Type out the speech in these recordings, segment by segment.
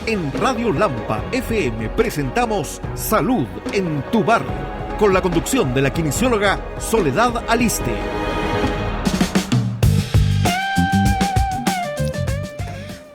En Radio Lampa FM presentamos Salud en tu Barrio, con la conducción de la kinesióloga Soledad Aliste.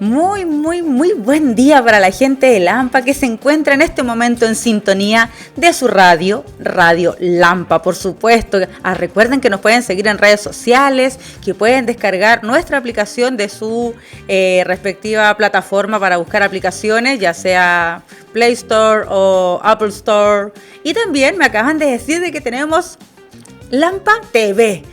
Muy buen día para la gente de Lampa que se encuentra en este momento en sintonía de su radio, Radio Lampa, por supuesto. Recuerden que nos pueden seguir en redes sociales, que pueden descargar nuestra aplicación de su respectiva plataforma para buscar aplicaciones, ya sea Play Store o Apple Store. Y también me acaban de decir de que tenemos Lampa TV.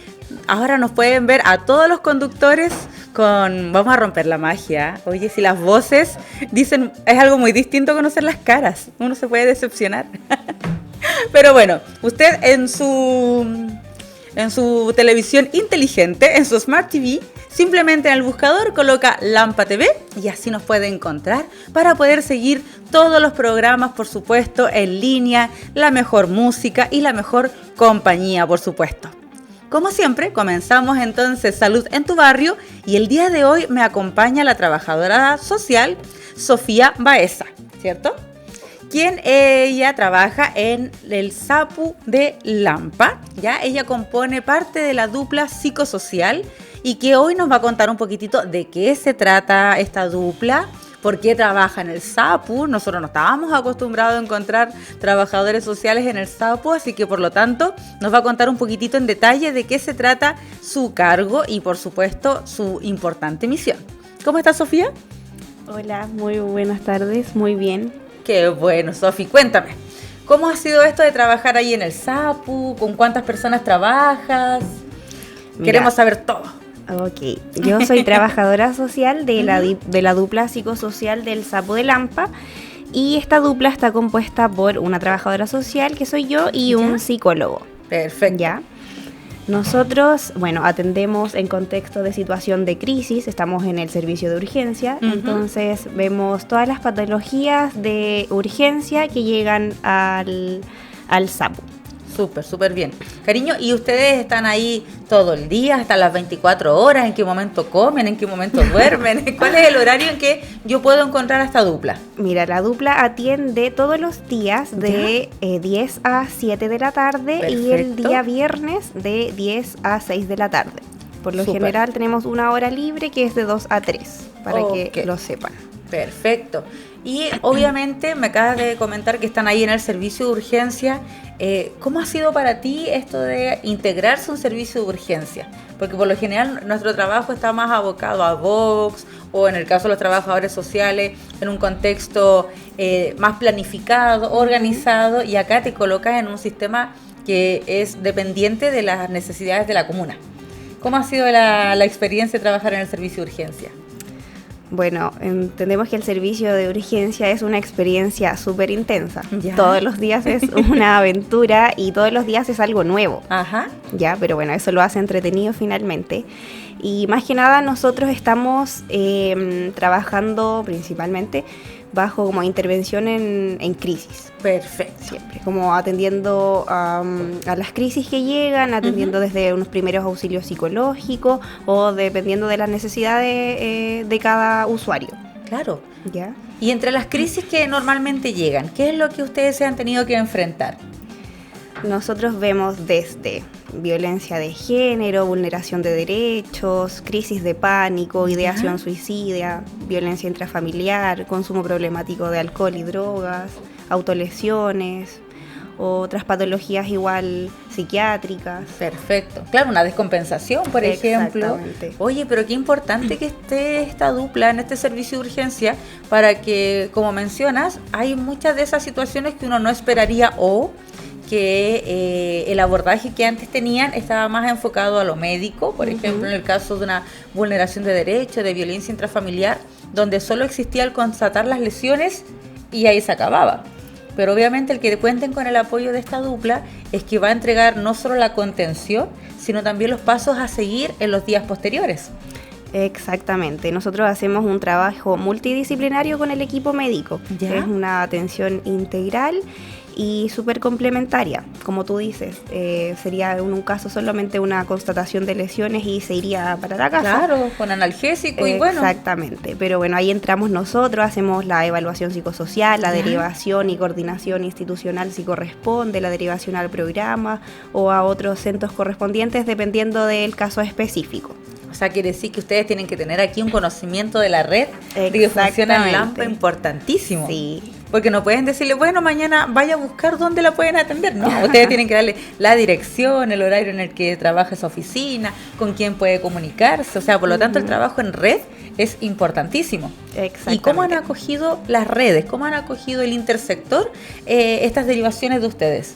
Ahora nos pueden ver a todos los conductores vamos a romper la magia. Oye, si las voces dicen, es algo muy distinto conocer las caras. Uno se puede decepcionar. Pero bueno, usted en su televisión inteligente, en su Smart TV, simplemente en el buscador coloca Lampa TV y así nos puede encontrar para poder seguir todos los programas, por supuesto, en línea, la mejor música y la mejor compañía, por supuesto. Como siempre, comenzamos entonces Salud en tu Barrio y el día de hoy me acompaña la trabajadora social Sofía Baeza, ¿cierto? Quien ella trabaja en el SAPU de Lampa, ¿ya? Ella compone parte de la dupla psicosocial y que hoy nos va a contar un poquitito de qué se trata esta dupla. ¿Por qué trabaja en el SAPU? Nosotros no estábamos acostumbrados a encontrar trabajadores sociales en el SAPU, así que por lo tanto nos va a contar un poquitito en detalle de qué se trata su cargo y por supuesto su importante misión. ¿Cómo está, Sofía? Hola, muy buenas tardes, muy bien. Qué bueno, Sofi, cuéntame. ¿Cómo ha sido esto de trabajar ahí en el SAPU? ¿Con cuántas personas trabajas? Queremos saber todo. Ok, yo soy trabajadora social de la dupla psicosocial del SAPU de Lampa y esta dupla está compuesta por una trabajadora social, que soy yo, y un psicólogo. Perfecto. ¿Ya? Nosotros, atendemos en contexto de situación de crisis, estamos en el servicio de urgencia, entonces vemos todas las patologías de urgencia que llegan al SAPU. Súper bien. Cariño, ¿y ustedes están ahí todo el día, hasta las 24 horas? ¿En qué momento comen? ¿En qué momento duermen? ¿Cuál es el horario en que yo puedo encontrar a esta dupla? Mira, la dupla atiende todos los días de 10 a 7 de la tarde. Perfecto. Y el día viernes de 10 a 6 de la tarde. Por lo general tenemos una hora libre que es de 2 a 3, para que lo sepan. Perfecto. Y obviamente me acabas de comentar que están ahí en el servicio de urgencia. ¿Cómo ha sido para ti esto de integrarse a un servicio de urgencia? Porque por lo general nuestro trabajo está más abocado a Vox o en el caso de los trabajadores sociales en un contexto más planificado, organizado, y acá te colocas en un sistema que es dependiente de las necesidades de la comuna. ¿Cómo ha sido la experiencia de trabajar en el servicio de urgencia? Bueno, entendemos que el servicio de urgencia es una experiencia súper intensa. Ya. Todos los días es una aventura y todos los días es algo nuevo. Ajá. Ya, pero bueno, eso lo hace entretenido finalmente. Y más que nada nosotros estamos trabajando principalmente bajo como intervención en crisis. Perfecto. Siempre, como atendiendo a las crisis que llegan, atendiendo desde unos primeros auxilios psicológicos o dependiendo de las necesidades de cada usuario. Claro. ¿Ya? Y entre las crisis que normalmente llegan, ¿qué es lo que ustedes se han tenido que enfrentar? Nosotros vemos desde violencia de género, vulneración de derechos, crisis de pánico, ideación suicida, violencia intrafamiliar, consumo problemático de alcohol y drogas, autolesiones, otras patologías igual psiquiátricas. Perfecto. Claro, una descompensación, por ejemplo. Exactamente. Oye, pero qué importante que esté esta dupla en este servicio de urgencia para que, como mencionas, hay muchas de esas situaciones que uno no esperaría o que el abordaje que antes tenían estaba más enfocado a lo médico, por ejemplo, en el caso de una vulneración de derechos, de violencia intrafamiliar, donde solo existía el constatar las lesiones y ahí se acababa. Pero obviamente el que cuenten con el apoyo de esta dupla es que va a entregar no solo la contención, sino también los pasos a seguir en los días posteriores. Exactamente, nosotros hacemos un trabajo multidisciplinario con el equipo médico. ¿Ya? Es una atención integral y súper complementaria, como tú dices. Sería en un caso solamente una constatación de lesiones y se iría para la casa. Claro, con analgésico y bueno. Exactamente, pero bueno, ahí entramos nosotros, hacemos la evaluación psicosocial, la Ya. derivación y coordinación institucional si corresponde, la derivación al programa o a otros centros correspondientes dependiendo del caso específico. O sea, quiere decir que ustedes tienen que tener aquí un conocimiento de la red de que funciona en Lampa importantísimo. Sí. Porque no pueden decirle, bueno, mañana vaya a buscar dónde la pueden atender. No, ustedes tienen que darle la dirección, el horario en el que trabaja esa oficina, con quién puede comunicarse. O sea, por lo tanto, el trabajo en red es importantísimo. Exactamente. ¿Y cómo han acogido las redes? ¿Cómo han acogido el intersector estas derivaciones de ustedes?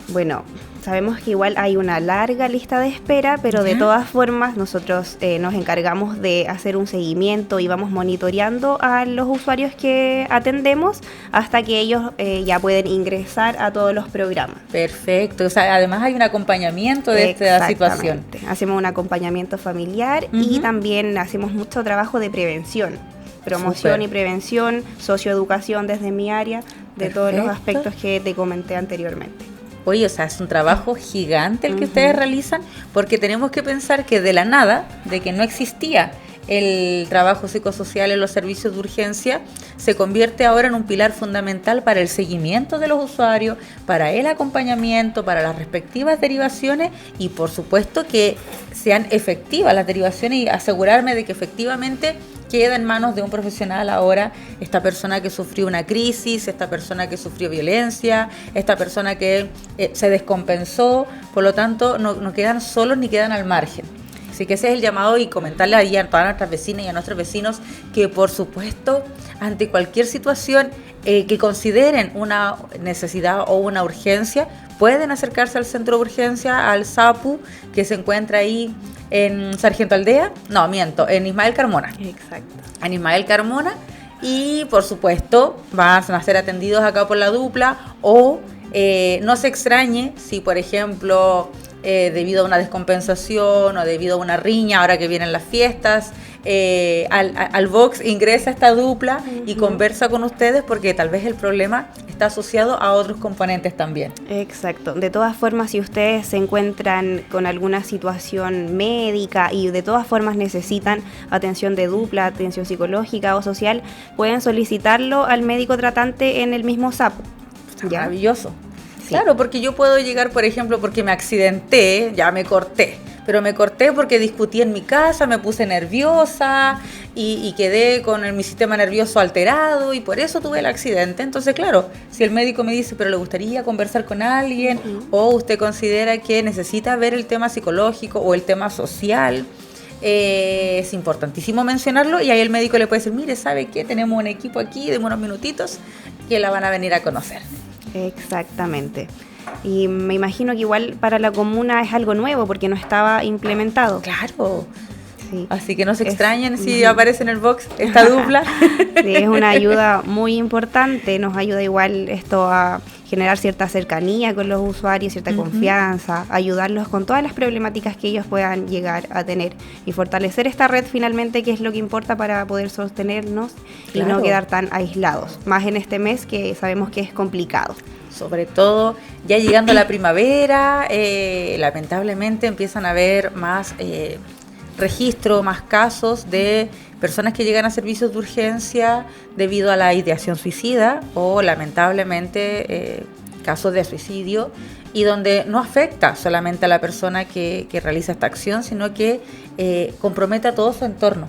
Bueno, sabemos que igual hay una larga lista de espera, pero de todas formas nosotros nos encargamos de hacer un seguimiento y vamos monitoreando a los usuarios que atendemos hasta que ellos ya pueden ingresar a todos los programas. Perfecto. O sea, además hay un acompañamiento de esta situación. Exactamente. Hacemos un acompañamiento familiar y también hacemos mucho trabajo de prevención. Promoción Súper. y prevención, socioeducación desde mi área, de todos los aspectos que te comenté anteriormente. Oye, o sea, es un trabajo gigante el que ustedes realizan, porque tenemos que pensar que de la nada, de que no existía el trabajo psicosocial en los servicios de urgencia, se convierte ahora en un pilar fundamental para el seguimiento de los usuarios, para el acompañamiento, para las respectivas derivaciones y por supuesto que sean efectivas las derivaciones y asegurarme de que efectivamente queda en manos de un profesional ahora esta persona que sufrió una crisis, esta persona que sufrió violencia, esta persona que se descompensó, por lo tanto no quedan solos ni quedan al margen. Así que ese es el llamado y comentarle ahí a todas nuestras vecinas y a nuestros vecinos que por supuesto ante cualquier situación que consideren una necesidad o una urgencia, pueden acercarse al centro de urgencia, al SAPU, que se encuentra ahí en Sargento Aldea, en Ismael Carmona. Exacto. En Ismael Carmona y por supuesto van a ser atendidos acá por la dupla o no se extrañe si por ejemplo debido a una descompensación o debido a una riña ahora que vienen las fiestas al box ingresa esta dupla y conversa con ustedes porque tal vez el problema está asociado a otros componentes también. Exacto. De todas formas, si ustedes se encuentran con alguna situación médica y de todas formas necesitan atención de dupla, atención psicológica o social, pueden solicitarlo al médico tratante en el mismo SAPU. ¿Ya? Maravilloso. Sí. Claro, porque yo puedo llegar, por ejemplo, porque me accidenté, ya me corté. Pero me corté porque discutí en mi casa, me puse nerviosa y quedé con mi sistema nervioso alterado y por eso tuve el accidente. Entonces, claro, si el médico me dice, pero le gustaría conversar con alguien o usted considera que necesita ver el tema psicológico o el tema social, es importantísimo mencionarlo y ahí el médico le puede decir, mire, ¿sabe qué? Tenemos un equipo aquí de unos minutitos que la van a venir a conocer. Exactamente. Y me imagino que igual para la comuna es algo nuevo porque no estaba implementado. Claro. Sí. Así que no se extrañen si aparece en el box esta dupla. Sí, es una ayuda muy importante. Nos ayuda igual esto a generar cierta cercanía con los usuarios, cierta confianza, ayudarlos con todas las problemáticas que ellos puedan llegar a tener y fortalecer esta red finalmente, que es lo que importa para poder sostenernos y no quedar tan aislados. Más en este mes que sabemos que es complicado. Sobre todo ya llegando a la primavera, lamentablemente empiezan a haber más registro, más casos de personas que llegan a servicios de urgencia debido a la ideación suicida o lamentablemente casos de suicidio y donde no afecta solamente a la persona que realiza esta acción, sino que compromete a todo su entorno.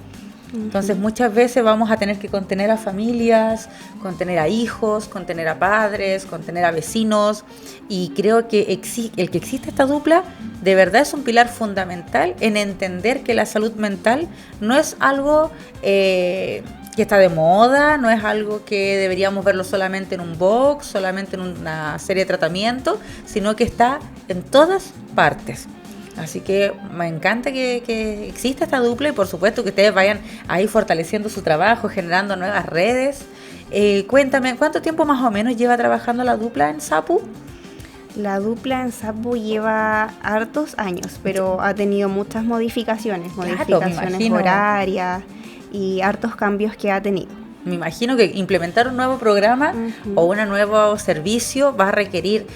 Entonces muchas veces vamos a tener que contener a familias, contener a hijos, contener a padres, contener a vecinos y creo que el que existe esta dupla de verdad es un pilar fundamental en entender que la salud mental no es algo que está de moda, no es algo que deberíamos verlo solamente en un box, solamente en una serie de tratamientos, sino que está en todas partes. Así que me encanta que exista esta dupla y por supuesto que ustedes vayan ahí fortaleciendo su trabajo, generando nuevas redes. Cuéntame, ¿cuánto tiempo más o menos lleva trabajando la dupla en SAPU? La dupla en SAPU lleva hartos años, pero ha tenido muchas modificaciones, Claro, horarias y hartos cambios que ha tenido. Me imagino que implementar un nuevo programa o un nuevo servicio va a requerir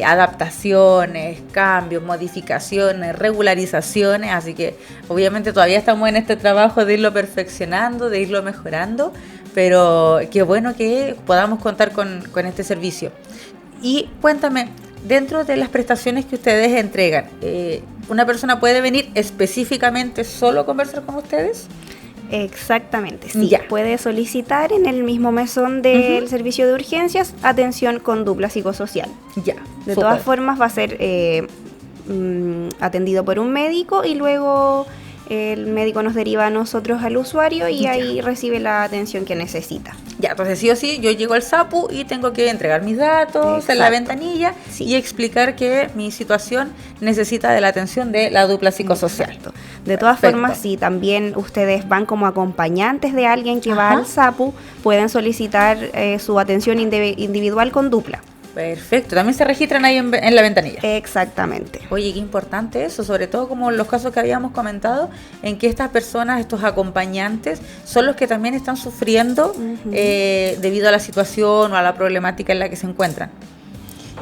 adaptaciones, cambios, modificaciones, regularizaciones, así que obviamente todavía estamos en este trabajo de irlo perfeccionando, de irlo mejorando, pero qué bueno que podamos contar con este servicio. Y cuéntame, dentro de las prestaciones que ustedes entregan, ¿una persona puede venir específicamente solo a conversar con ustedes? Exactamente, sí. Ya. Puede solicitar en el mismo mesón del servicio de urgencias atención con dupla psicosocial. Ya. De todas formas va a ser atendido por un médico y luego el médico nos deriva a nosotros al usuario y ahí recibe la atención que necesita. Ya, entonces sí o sí, yo llego al SAPU y tengo que entregar mis datos en la ventanilla y explicar que mi situación necesita de la atención de la dupla psicosocial. Exacto. De todas formas, si también ustedes van como acompañantes de alguien que va al SAPU, pueden solicitar su atención individual con dupla. Perfecto, también se registran ahí en la ventanilla. Exactamente. Oye, qué importante eso, sobre todo como los casos que habíamos comentado, en que estas personas, estos acompañantes, son los que también están sufriendo debido a la situación o a la problemática en la que se encuentran.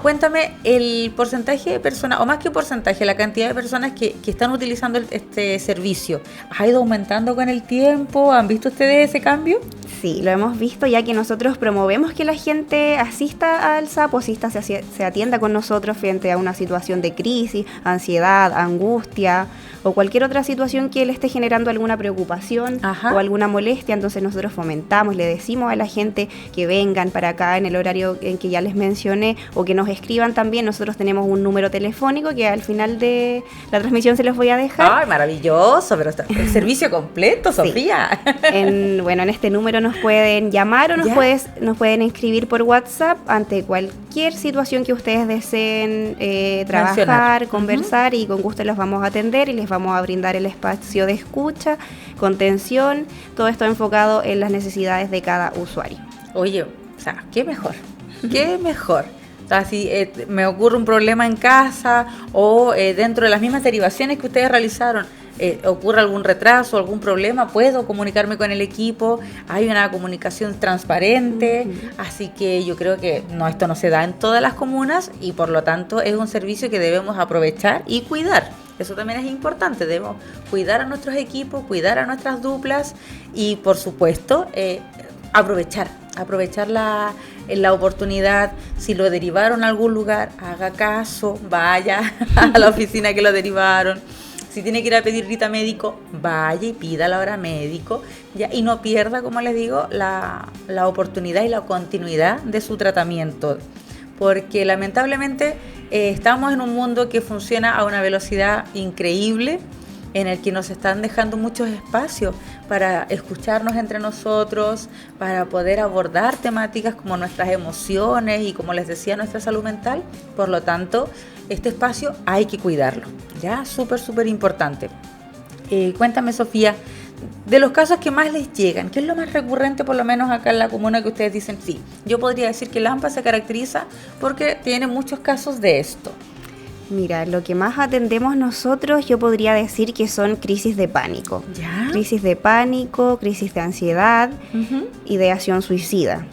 Cuéntame el porcentaje de personas, o más que porcentaje, la cantidad de personas que están utilizando este servicio. ¿Ha ido aumentando con el tiempo? ¿Han visto ustedes ese cambio? Sí, lo hemos visto, ya que nosotros promovemos que la gente asista al SAPU, se atienda con nosotros frente a una situación de crisis, ansiedad, angustia o cualquier otra situación que le esté generando alguna preocupación o alguna molestia. Entonces nosotros fomentamos, le decimos a la gente que vengan para acá en el horario en que ya les mencioné o que nos escriban también. Nosotros tenemos un número telefónico que al final de la transmisión se los voy a dejar. ¡Ay, maravilloso! Pero el servicio completo, Sofía. En este número nos pueden llamar o nos pueden escribir por WhatsApp ante cualquier situación que ustedes deseen trabajar, conversar, y con gusto los vamos a atender y les vamos a brindar el espacio de escucha, contención, todo esto enfocado en las necesidades de cada usuario. Oye, o sea, qué mejor, qué mejor. O sea, si me ocurre un problema en casa o dentro de las mismas derivaciones que ustedes realizaron, ocurre algún retraso, algún problema, puedo comunicarme con el equipo, hay una comunicación transparente, así que yo creo que esto no se da en todas las comunas y por lo tanto es un servicio que debemos aprovechar y cuidar. Eso también es importante, debemos cuidar a nuestros equipos, cuidar a nuestras duplas y por supuesto aprovechar la oportunidad. Si lo derivaron a algún lugar, haga caso, vaya a la oficina que lo derivaron. Si tiene que ir a pedir cita médico, vaya y pida la hora médico, ¿ya? Y no pierda, como les digo, la oportunidad y la continuidad de su tratamiento, porque lamentablemente estamos en un mundo que funciona a una velocidad increíble, en el que nos están dejando muchos espacios para escucharnos entre nosotros, para poder abordar temáticas como nuestras emociones y, como les decía, nuestra salud mental. Por lo tanto, este espacio hay que cuidarlo, ¿ya? Súper, súper importante. Cuéntame, Sofía, de los casos que más les llegan, ¿qué es lo más recurrente, por lo menos acá en la comuna, que ustedes dicen? Sí, yo podría decir que Lampa se caracteriza porque tiene muchos casos de esto. Mira, lo que más atendemos nosotros, yo podría decir que son crisis de pánico. ¿Ya? Crisis de pánico, crisis de ansiedad, ideación suicida.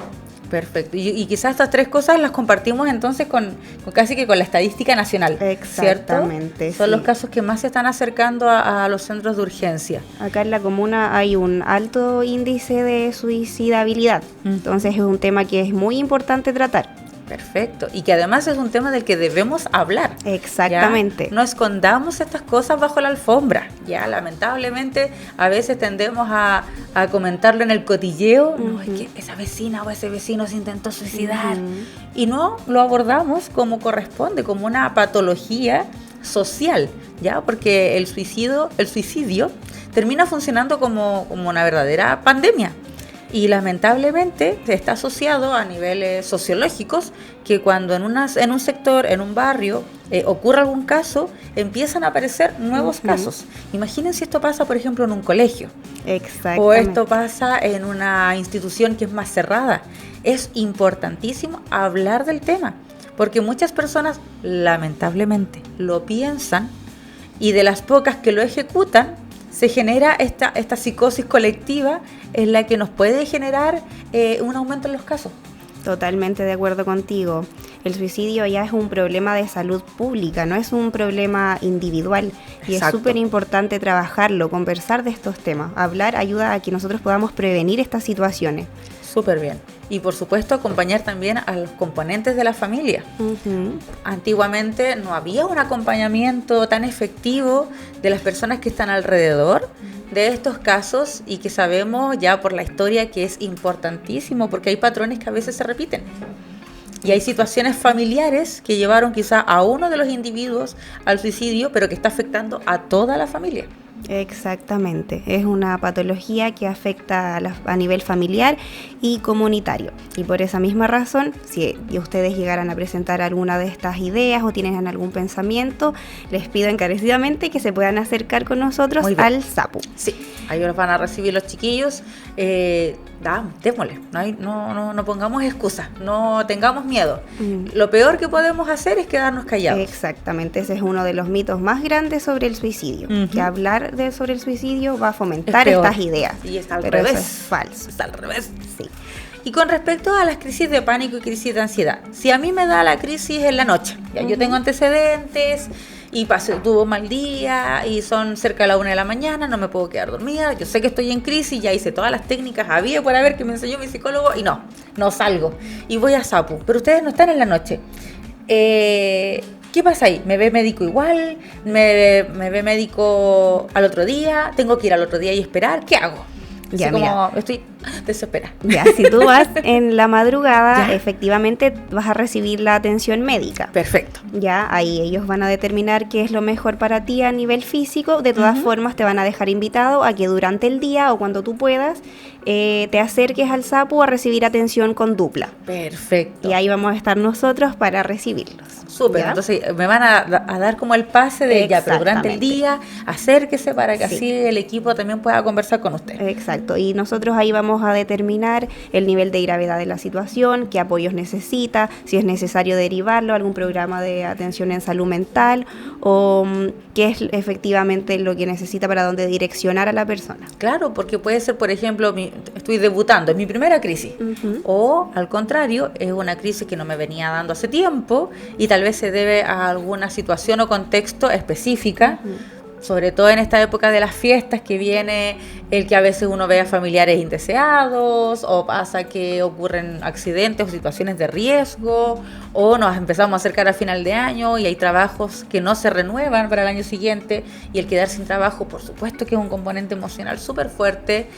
Perfecto. Y quizás estas tres cosas las compartimos entonces con casi que con la estadística nacional. Exactamente. ¿Cierto? Son los casos que más se están acercando a los centros de urgencia. Acá en la comuna hay un alto índice de suicidabilidad. Entonces es un tema que es muy importante tratar. Perfecto. Y que además es un tema del que debemos hablar. Exactamente. ¿Ya? No escondamos estas cosas bajo la alfombra. Ya, lamentablemente, a veces tendemos a comentarlo en el cotilleo. No, es que esa vecina o ese vecino se intentó suicidar. Y no lo abordamos como corresponde, como una patología social, ¿ya? Porque el suicidio termina funcionando como una verdadera pandemia. Y lamentablemente está asociado a niveles sociológicos que cuando en un sector, en un barrio, ocurre algún caso, empiezan a aparecer nuevos casos. Imaginen si esto pasa, por ejemplo, en un colegio. Exactamente. O esto pasa en una institución que es más cerrada. Es importantísimo hablar del tema, porque muchas personas, lamentablemente, lo piensan y de las pocas que lo ejecutan, se genera esta psicosis colectiva en la que nos puede generar un aumento en los casos. Totalmente de acuerdo contigo. El suicidio ya es un problema de salud pública, no es un problema individual. Y Exacto. es súper importante trabajarlo, conversar de estos temas. Hablar ayuda a que nosotros podamos prevenir estas situaciones. Súper bien. Y por supuesto acompañar también a los componentes de la familia. Ujú. Antiguamente no había un acompañamiento tan efectivo de las personas que están alrededor de estos casos y que sabemos ya por la historia que es importantísimo porque hay patrones que a veces se repiten. Y hay situaciones familiares que llevaron quizá a uno de los individuos al suicidio, pero que está afectando a toda la familia. Exactamente, es una patología que afecta a nivel familiar y comunitario. Y por esa misma razón, si ustedes llegaran a presentar alguna de estas ideas o tienen algún pensamiento, les pido encarecidamente que se puedan acercar con nosotros al SAPU. Sí, ahí los van a recibir los chiquillos. Démosle, no pongamos excusas, no tengamos miedo. Lo peor que podemos hacer es quedarnos callados. Exactamente, ese es uno de los mitos más grandes sobre el suicidio, que hablar sobre el suicidio va a fomentar estas ideas. Y está al pero revés. eso es falso. Está al revés. Sí. Y con respecto a las crisis de pánico y crisis de ansiedad, si a mí me da la crisis en la noche, ya yo tengo antecedentes y tuve un mal día y son cerca de la 1 de la mañana, no me puedo quedar dormida, yo sé que estoy en crisis, ya hice todas las técnicas había por haber que me enseñó mi psicólogo y no salgo y voy a SAPU, pero ustedes no están en la noche. ¿Qué pasa ahí? ¿Me ve médico igual? ¿Me ve médico al otro día? ¿Tengo que ir al otro día y esperar? ¿Qué hago? Ya, Así mira. como estoy desesperada. Ya, si tú vas en la madrugada, Ya. efectivamente vas a recibir la atención médica. Perfecto. Ya, ahí ellos van a determinar qué es lo mejor para ti a nivel físico. De todas formas, te van a dejar invitado a que durante el día o cuando tú puedas, te acerques al SAPU a recibir atención con dupla. Perfecto. Y ahí vamos a estar nosotros para recibirlos. Súper, ¿Ya? entonces me van a dar como el pase de ya, pero durante el Exactamente. día acérquese para que Sí. así el equipo también pueda conversar con usted. Exacto, y nosotros ahí vamos a determinar el nivel de gravedad de la situación, qué apoyos necesita, si es necesario derivarlo a algún programa de atención en salud mental o qué es efectivamente lo que necesita para dónde direccionar a la persona. Claro, porque puede ser, por ejemplo, estoy debutando, es mi primera crisis. O, al contrario, es una crisis que no me venía dando hace tiempo y tal vez se debe a alguna situación o contexto específica, sobre todo en esta época de las fiestas que viene el que a veces uno ve a familiares indeseados o pasa que ocurren accidentes o situaciones de riesgo o nos empezamos a acercar a final de año y hay trabajos que no se renuevan para el año siguiente y el quedar sin trabajo, por supuesto que es un componente emocional súper fuerte.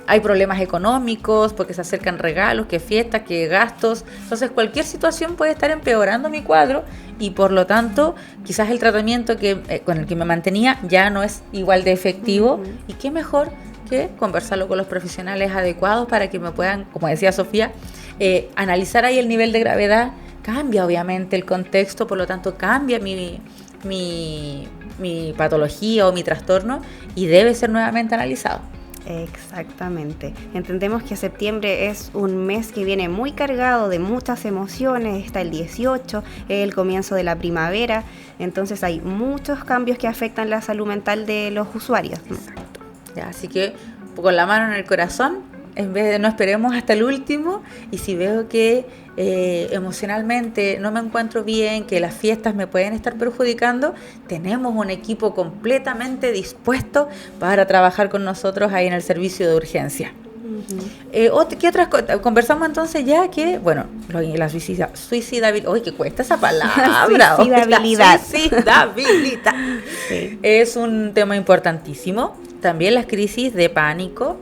Hay problemas económicos porque se acercan regalos, que fiestas, que gastos. Entonces cualquier situación puede estar empeorando mi cuadro y por lo tanto quizás el tratamiento con el que me mantenía ya no es igual de efectivo. Y qué mejor que conversarlo con los profesionales adecuados para que me puedan, como decía Sofía, analizar ahí el nivel de gravedad. Cambia obviamente el contexto, por lo tanto cambia mi patología o mi trastorno y debe ser nuevamente analizado. Exactamente. Entendemos que septiembre es un mes que viene muy cargado de muchas emociones, está el 18, es el comienzo de la primavera, entonces hay muchos cambios que afectan la salud mental de los usuarios. Exacto. Ya, así que con la mano en el corazón, en vez de no esperemos hasta el último, y si veo que emocionalmente no me encuentro bien, que las fiestas me pueden estar perjudicando, tenemos un equipo completamente dispuesto para trabajar con nosotros ahí en el servicio de urgencia. ¿Qué otras cosas? Conversamos entonces ya que, bueno, la suicidabilidad, ¡uy, qué cuesta esa palabra! Suicidabilidad. Suicidabilidad. Sí. Es un tema importantísimo. También las crisis de pánico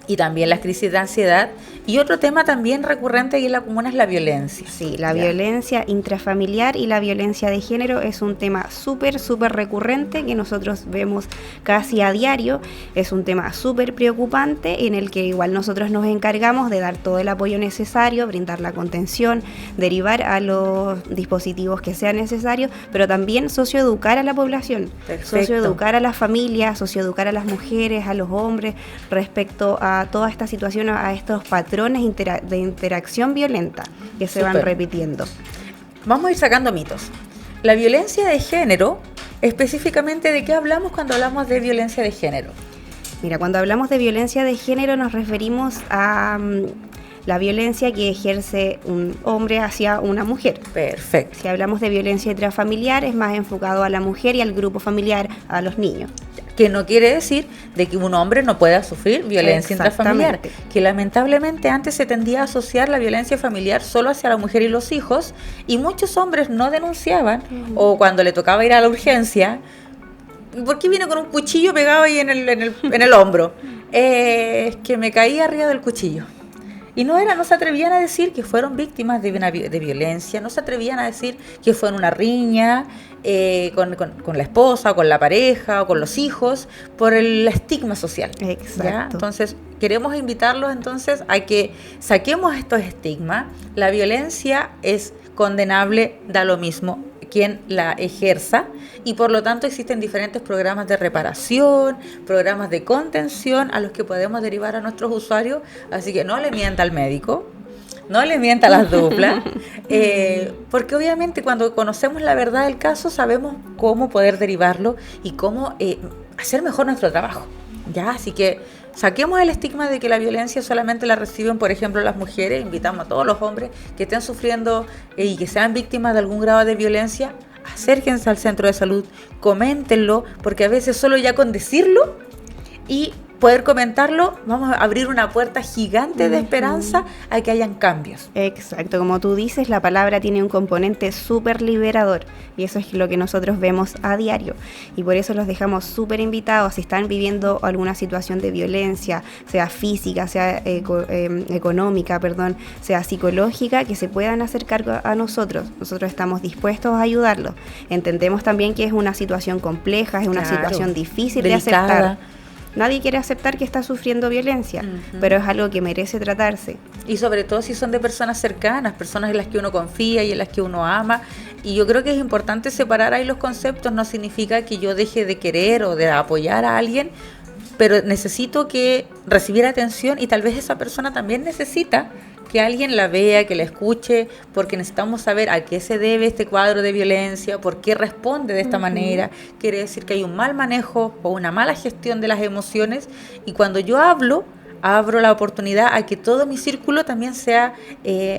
y también las crisis de ansiedad. Y otro tema también recurrente aquí en la comuna es la violencia. Sí, la violencia intrafamiliar y la violencia de género es un tema súper recurrente que nosotros vemos casi a diario. Es un tema súper preocupante en el que igual nosotros nos encargamos de dar todo el apoyo necesario, brindar la contención, derivar a los dispositivos que sean necesarios, pero también socioeducar a la población, Perfecto. socioeducar a las familias, socioeducar a las mujeres, a los hombres respecto a toda esta situación, a estos patrones de interacción violenta que se van Súper. repitiendo. Vamos a ir sacando mitos. La violencia de género específicamente, ¿de qué hablamos cuando hablamos de violencia de género? Mira, cuando hablamos de violencia de género nos referimos a la violencia que ejerce un hombre hacia una mujer. Perfecto. Si hablamos de violencia intrafamiliar, es más enfocado a la mujer y al grupo familiar, a los niños. Que no quiere decir de que un hombre no pueda sufrir violencia intrafamiliar, que lamentablemente antes se tendía a asociar la violencia familiar solo hacia la mujer y los hijos, y muchos hombres no denunciaban, o cuando le tocaba ir a la urgencia, ¿por qué viene con un cuchillo pegado ahí en el hombro? Que me caí arriba del cuchillo. Y no se atrevían a decir que fueron víctimas de violencia, no se atrevían a decir que fue en una riña con la esposa, o con la pareja, o con los hijos, por el estigma social. Exacto. ¿Ya? Entonces, queremos invitarlos entonces a que saquemos estos estigmas. La violencia es condenable, da lo mismo quien la ejerza, y por lo tanto existen diferentes programas de reparación, programas de contención a los que podemos derivar a nuestros usuarios, así que no le mienta al médico, no le mienta a las duplas, porque obviamente cuando conocemos la verdad del caso sabemos cómo poder derivarlo y cómo hacer mejor nuestro trabajo, ¿ya? Así que saquemos el estigma de que la violencia solamente la reciben, por ejemplo, las mujeres. Invitamos a todos los hombres que estén sufriendo y que sean víctimas de algún grado de violencia, acérquense al centro de salud, coméntenlo, porque a veces solo ya con decirlo y poder comentarlo, vamos a abrir una puerta gigante de esperanza a que hayan cambios. Exacto, como tú dices, la palabra tiene un componente súper liberador y eso es lo que nosotros vemos a diario, y por eso los dejamos súper invitados, si están viviendo alguna situación de violencia, sea física, sea económica, sea psicológica, que se puedan acercar a nosotros. Nosotros estamos dispuestos a ayudarlos. Entendemos también que es una situación compleja, es una situación difícil delicada. de aceptar. Nadie quiere aceptar que está sufriendo violencia, pero es algo que merece tratarse. Y sobre todo si son de personas cercanas, personas en las que uno confía y en las que uno ama. Y yo creo que es importante separar ahí los conceptos. No significa que yo deje de querer o de apoyar a alguien, pero necesito que recibir atención, y tal vez esa persona también necesita que alguien la vea, que la escuche, porque necesitamos saber a qué se debe este cuadro de violencia, por qué responde de esta manera. Quiere decir que hay un mal manejo o una mala gestión de las emociones, y cuando yo abro la oportunidad a que todo mi círculo también sea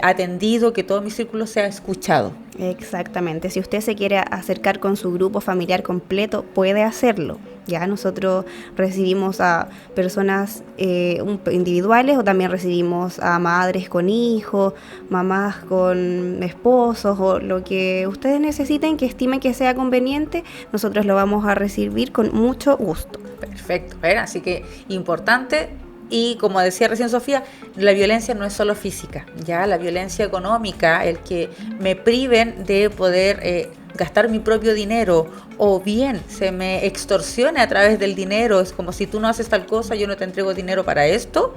atendido, que todo mi círculo sea escuchado. Exactamente, si usted se quiere acercar con su grupo familiar completo, puede hacerlo. Ya nosotros recibimos a personas individuales, o también recibimos a madres con hijos, mamás con esposos, o lo que ustedes necesiten, que estimen que sea conveniente, nosotros lo vamos a recibir con mucho gusto. Perfecto, así que importante. Y como decía recién Sofía, la violencia no es solo física, ya la violencia económica, el que me priven de poder gastar mi propio dinero, o bien se me extorsione a través del dinero, es como si tú no haces tal cosa, yo no te entrego dinero para esto,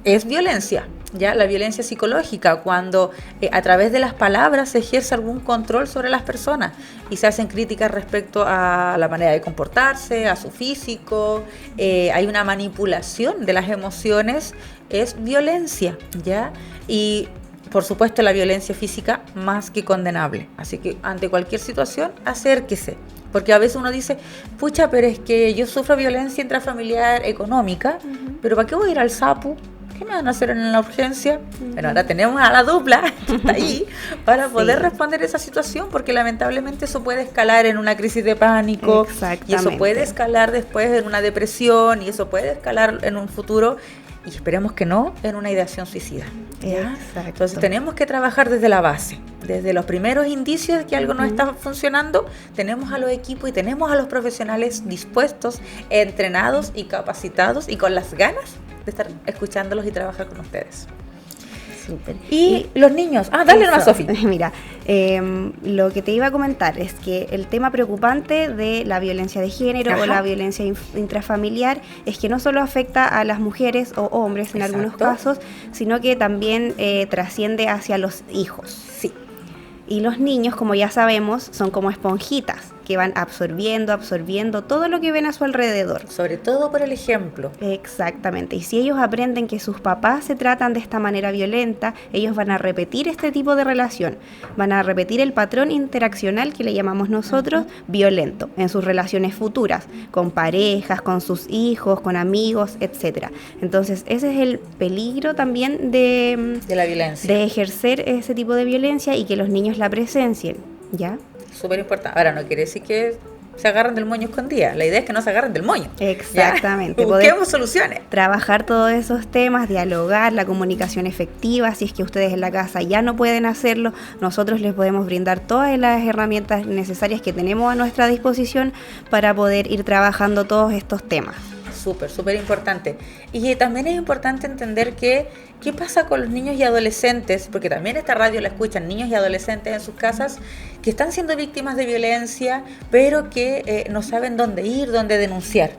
es violencia. Ya la violencia psicológica, cuando a través de las palabras se ejerce algún control sobre las personas y se hacen críticas respecto a la manera de comportarse, a su físico, hay una manipulación de las emociones, es violencia, ¿ya? Y por supuesto la violencia física más que condenable, así que ante cualquier situación acérquese. Porque a veces uno dice, pucha, pero es que yo sufro violencia intrafamiliar económica, pero ¿para qué voy a ir al SAPU? ¿Qué me van a hacer en la urgencia? Bueno, ahora tenemos a la dupla que está ahí para poder responder a esa situación, porque lamentablemente eso puede escalar en una crisis de pánico, y eso puede escalar después en una depresión, y eso puede escalar en un futuro, y esperemos que no, en una ideación suicida. Entonces tenemos que trabajar desde la base, desde los primeros indicios de que algo no está funcionando. Tenemos a los equipos y tenemos a los profesionales dispuestos, entrenados y capacitados, y con las ganas de estar escuchándolos y trabajar con ustedes. Súper. Y los niños, dale nomás, Sofi. Mira, lo que te iba a comentar es que el tema preocupante de la violencia de género o la violencia intrafamiliar es que no solo afecta a las mujeres o hombres en algunos casos, sino que también trasciende hacia los hijos. Sí. Y los niños, como ya sabemos, son como esponjitas, que van absorbiendo todo lo que ven a su alrededor. Sobre todo por el ejemplo. Exactamente. Y si ellos aprenden que sus papás se tratan de esta manera violenta, ellos van a repetir este tipo de relación. Van a repetir el patrón interaccional que le llamamos nosotros violento en sus relaciones futuras, con parejas, con sus hijos, con amigos, etcétera. Entonces, ese es el peligro también de la violencia. De ejercer ese tipo de violencia y que los niños la presencien, ¿ya? Súper importante. Ahora, no quiere decir que se agarren del moño escondida. La idea es que no se agarren del moño. Exactamente. Busquemos soluciones. Trabajar todos esos temas, dialogar, la comunicación efectiva. Si es que ustedes en la casa ya no pueden hacerlo, nosotros les podemos brindar todas las herramientas necesarias que tenemos a nuestra disposición para poder ir trabajando todos estos temas. Súper importante. Y también es importante entender qué pasa con los niños y adolescentes, porque también esta radio la escuchan niños y adolescentes en sus casas que están siendo víctimas de violencia, pero que no saben dónde ir, dónde denunciar.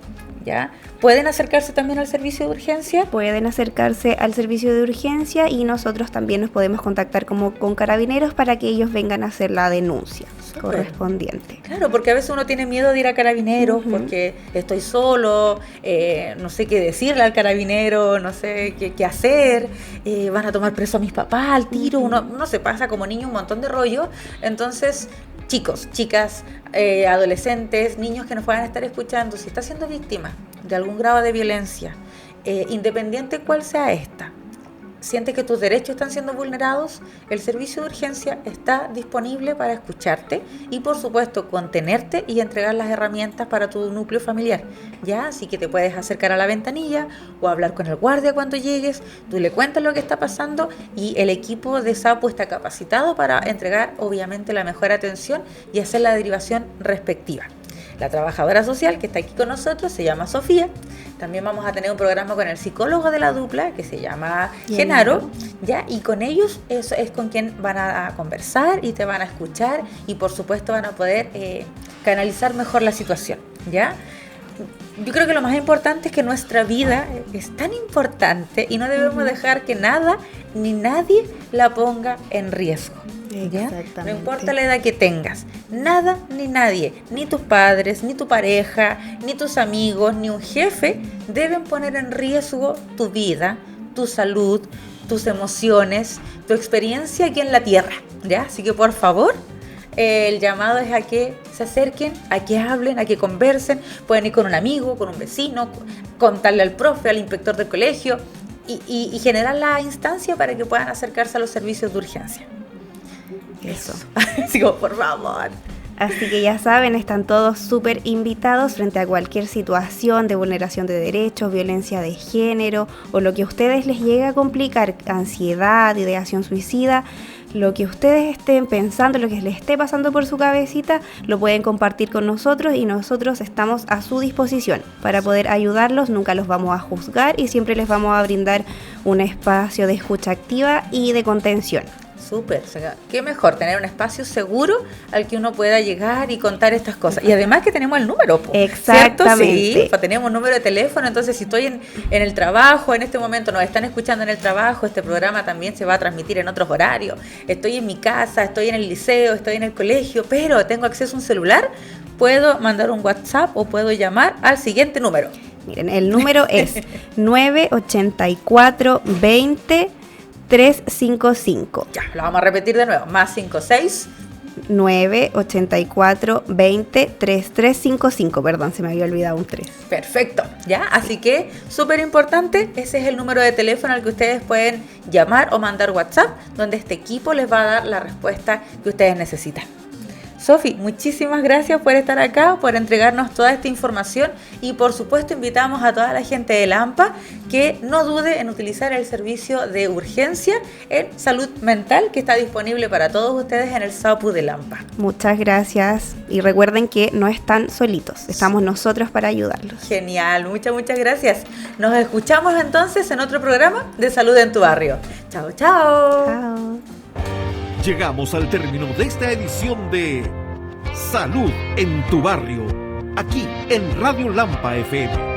¿Ya? ¿Pueden acercarse también al servicio de urgencia? Pueden acercarse al servicio de urgencia y nosotros también nos podemos contactar con Carabineros para que ellos vengan a hacer la denuncia correspondiente. Claro, porque a veces uno tiene miedo de ir a Carabineros porque estoy solo, no sé qué decirle al carabinero, no sé qué hacer, van a tomar preso a mis papás al tiro, uno se pasa como niño un montón de rollo. Entonces, chicos, chicas, adolescentes, niños que nos puedan estar escuchando, si está siendo víctima de algún grado de violencia, independiente cuál sea esta, siente que tus derechos están siendo vulnerados, el servicio de urgencia está disponible para escucharte y, por supuesto, contenerte y entregar las herramientas para tu núcleo familiar. Ya, así que te puedes acercar a la ventanilla o hablar con el guardia cuando llegues, tú le cuentas lo que está pasando y el equipo de SAPU está capacitado para entregar, obviamente, la mejor atención y hacer la derivación respectiva. La trabajadora social que está aquí con nosotros se llama Sofía. También vamos a tener un programa con el psicólogo de la dupla que se llama Genaro, ¿ya? Y con ellos es con quien van a conversar y te van a escuchar y por supuesto van a poder canalizar mejor la situación, ¿ya? Yo creo que lo más importante es que nuestra vida es tan importante y no debemos dejar que nada ni nadie la ponga en riesgo. ¿Ya? No importa la edad que tengas, nada ni nadie, ni tus padres, ni tu pareja, ni tus amigos, ni un jefe deben poner en riesgo tu vida, tu salud, tus emociones, tu experiencia aquí en la tierra, ¿ya? Así que por favor, el llamado es a que se acerquen, a que hablen, a que conversen, pueden ir con un amigo, con un vecino, contarle al profe, al inspector del colegio y generar la instancia para que puedan acercarse a los servicios de urgencia. Eso. Digo, por favor. Así que ya saben, están todos súper invitados frente a cualquier situación de vulneración de derechos, violencia de género o lo que a ustedes les llegue a complicar, ansiedad, ideación suicida, lo que ustedes estén pensando, lo que les esté pasando por su cabecita, lo pueden compartir con nosotros y nosotros estamos a su disposición para poder ayudarlos. Nunca los vamos a juzgar y siempre les vamos a brindar un espacio de escucha activa y de contención. Súper, o sea, qué mejor tener un espacio seguro al que uno pueda llegar y contar estas cosas. Y además que tenemos el número, exactamente. ¿Cierto? Sí, pues tenemos un número de teléfono, entonces si estoy en el trabajo, en este momento nos están escuchando en el trabajo, este programa también se va a transmitir en otros horarios. Estoy en mi casa, estoy en el liceo, estoy en el colegio, pero tengo acceso a un celular, puedo mandar un WhatsApp o puedo llamar al siguiente número. Miren, el número es 984 20 355. Ya, lo vamos a repetir de nuevo. Más 56 984 20 3355. Perdón, se me había olvidado un 3. Perfecto, ya, así que súper importante, ese es el número de teléfono al que ustedes pueden llamar o mandar WhatsApp, donde este equipo les va a dar la respuesta que ustedes necesitan. Sofi, muchísimas gracias por estar acá, por entregarnos toda esta información y por supuesto invitamos a toda la gente de Lampa que no dude en utilizar el servicio de urgencia en salud mental que está disponible para todos ustedes en el SAPU de Lampa. Muchas gracias y recuerden que no están solitos, estamos nosotros para ayudarlos. Genial, muchas gracias. Nos escuchamos entonces en otro programa de Salud en tu Barrio. Chao, chao. Chao. Llegamos al término de esta edición de Salud en tu Barrio, aquí en Radio Lampa FM.